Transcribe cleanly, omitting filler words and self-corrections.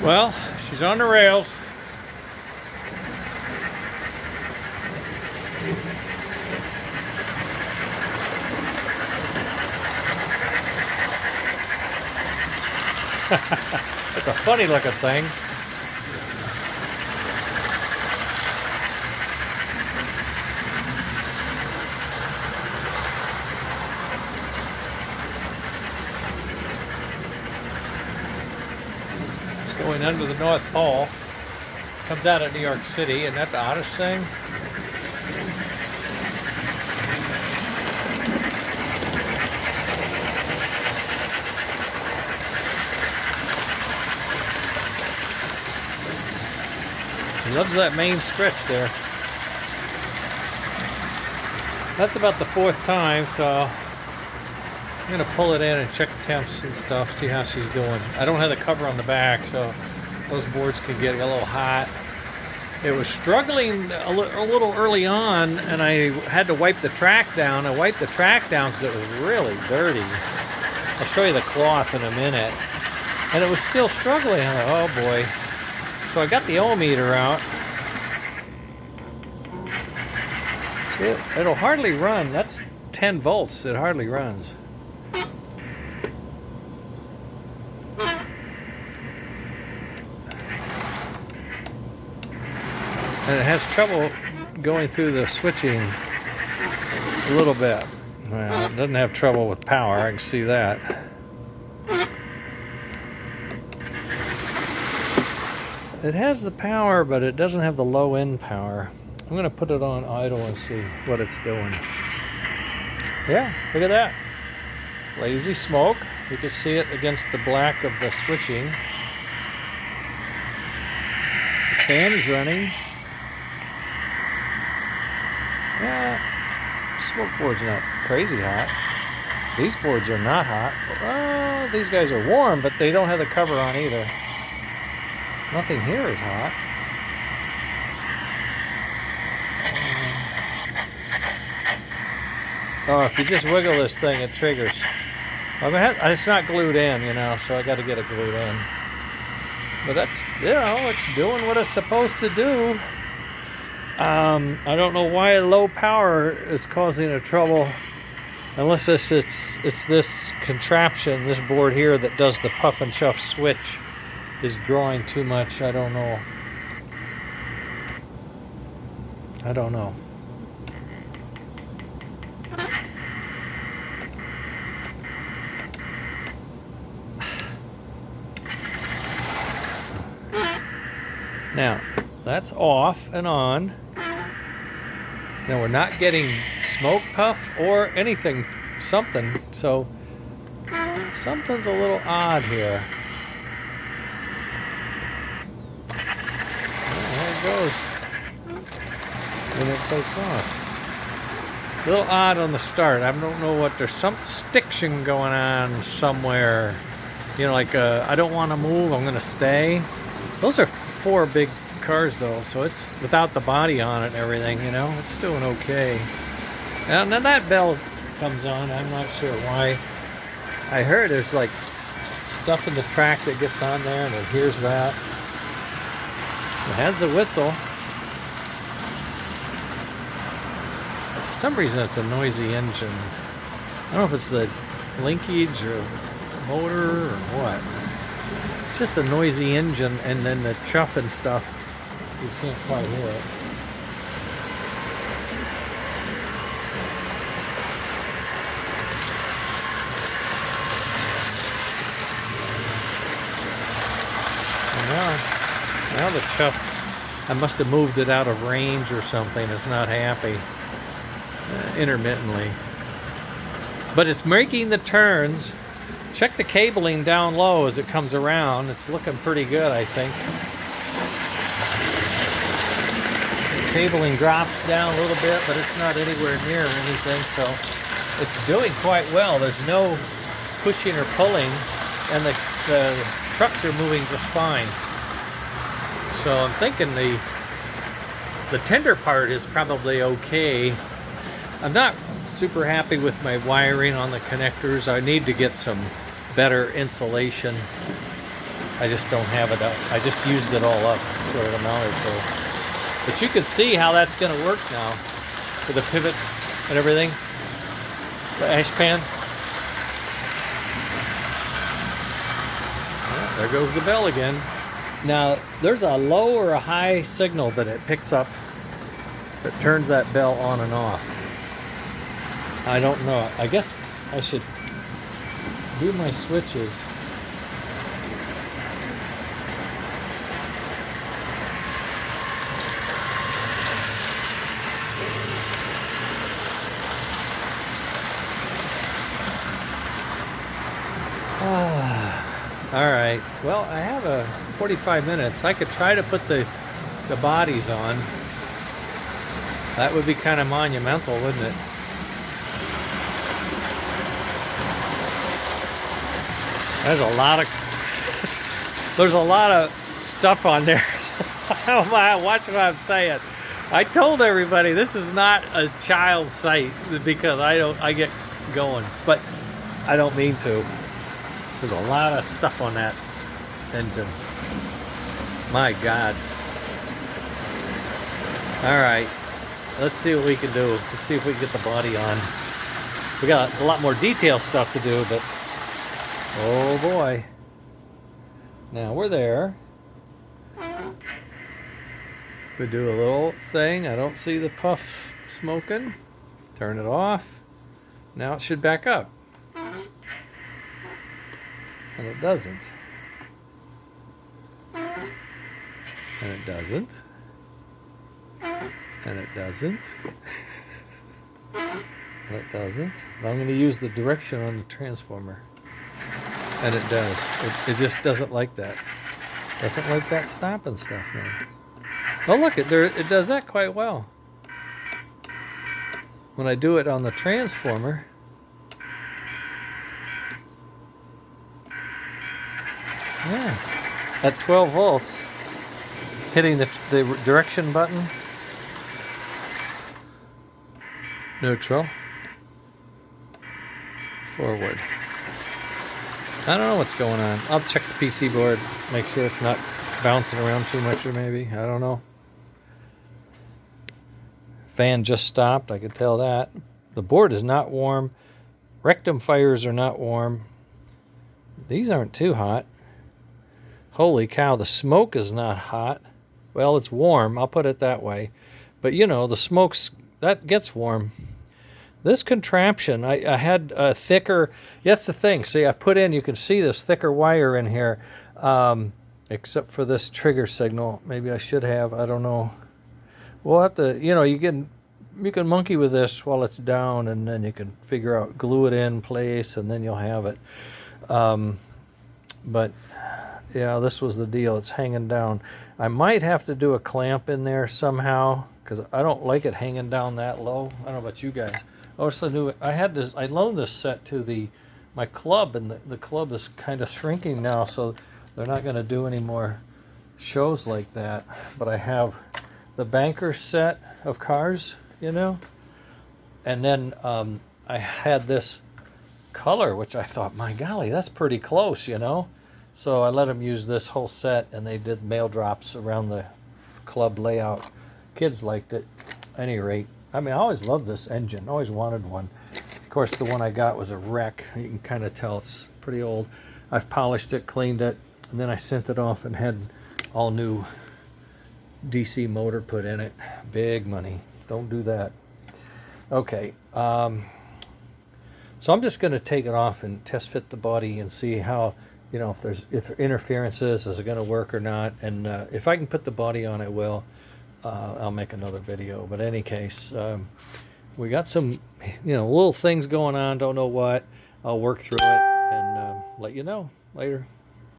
Well, she's on the rails. It's a funny looking thing. It's going under the North Pole. Comes out of New York City. Isn't that the oddest thing? He loves that main stretch there. That's about the fourth time, so I'm gonna pull it in and check temps and stuff, see how she's doing. I don't have the cover on the back, so those boards can get a little hot. It was struggling a little early on, and I had to wipe the track down. I wiped the track down because it was really dirty. I'll show you the cloth in a minute. And it was still struggling. I'm like, oh boy. So I got the ohmmeter out. See, it'll hardly run. That's 10 volts. It hardly runs. And it has trouble going through the switching a little bit. Well, it doesn't have trouble with power. I can see that. It has the power, but it doesn't have the low end power. I'm going to put it on idle and see what it's doing. Yeah, look at that. Lazy smoke. You can see it against the black of the switching. The fan is running. Yeah, smoke board's not crazy hot. These boards are not hot. Well, these guys are warm, but they don't have the cover on either. Nothing here is hot. Oh, if you just wiggle this thing, it triggers. It's not glued in, you know, so I got to get it glued in. But that's, you know, it's doing what it's supposed to do. I don't know why low power is causing a trouble, unless it's this contraption, this board here that does the puff and chuff switch is drawing too much. I don't know. I don't know. Now, that's off and on. Now we're not getting smoke puff or anything, something, so something's a little odd here. Goes when it takes off. A little odd on the start. I don't know what, there's some stiction going on somewhere. You know, like I don't want to move, I'm going to stay. Those are 4 big cars though, so it's without the body on it and everything, you know, it's doing okay. And then that bell comes on. I'm not sure why. I heard there's like stuff in the track that gets on there and it hears that. It has the whistle. For some reason it's a noisy engine. I don't know if it's the linkage or motor or what. It's just a noisy engine, and then the chuff and stuff, you can't quite hear it. Now the chuff, I must have moved it out of range or something. It's not happy, intermittently. But it's making the turns. Check the cabling down low as it comes around. It's looking pretty good, I think. The cabling drops down a little bit, but it's not anywhere near anything, so it's doing quite well. There's no pushing or pulling, and the trucks are moving just fine. So I'm thinking the tender part is probably okay. I'm not super happy with my wiring on the connectors. I need to get some better insulation. I just don't have it up. I just used it all up for it amounted to. But you can see how that's going to work now for the pivot and everything. The ash pan. Well, there goes the bell again. Now, there's a low or a high signal that it picks up that turns that bell on and off. I don't know. I guess I should do my switches. All right. Well, I have a 45 minutes. I could try to put the bodies on. That would be kind of monumental, wouldn't it? There's a lot of stuff on there. Watch what I'm saying. I told everybody this is not a child site because I get going, but I don't mean to. There's a lot of stuff on that engine. My God. All right, let's see what we can do. Let's see if we can get the body on. We got a lot more detail stuff to do, but oh boy. Now we're there. We do a little thing. I don't see the puff smoking. Turn it off. Now it should back up. And it doesn't. And it doesn't. And it doesn't. And it doesn't. But I'm going to use the direction on the transformer. And it does. It just doesn't like that. Doesn't like that stopping stuff now. Oh look, it does that quite well. When I do it on the transformer, yeah, at 12 volts, hitting the direction button, neutral, forward. I don't know what's going on. I'll check the PC board, make sure it's not bouncing around too much, or maybe, I don't know. Fan just stopped, I could tell that. The board is not warm. Rectum fires are not warm. These aren't too hot. Holy cow, the smoke is not hot. Well, it's warm, I'll put it that way. But you know, the smoke's, that gets warm. This contraption, I had a thicker, that's the thing. See, I put in, you can see this thicker wire in here, except for this trigger signal. Maybe I should have, I don't know. We'll have to, you know, you can monkey with this while it's down, and then you can figure out, glue it in place, and then you'll have it. But yeah, this was the deal. It's hanging down. I might have to do a clamp in there somehow, because I don't like it hanging down that low. I don't know about you guys. I also knew I had this. I loaned this set to my club, and the club is kind of shrinking now, so they're not going to do any more shows like that. But I have the banker set of cars, you know, and then I had this color, which I thought, my golly, that's pretty close, you know. So I let them use this whole set, and they did mail drops around the club layout. Kids liked it. At any rate, I mean, I always loved this engine. Always wanted one. Of course, the one I got was a wreck. You can kind of tell it's pretty old. I've polished it, cleaned it, and then I sent it off and had all new DC motor put in it. Big money. Don't do that. Okay. So I'm just going to take it off and test fit the body and see how, you know, if interference is it going to work or not. And if I can put the body on, I will. I'll make another video. But in any case, we got some, you know, little things going on. Don't know what. I'll work through it and let you know later.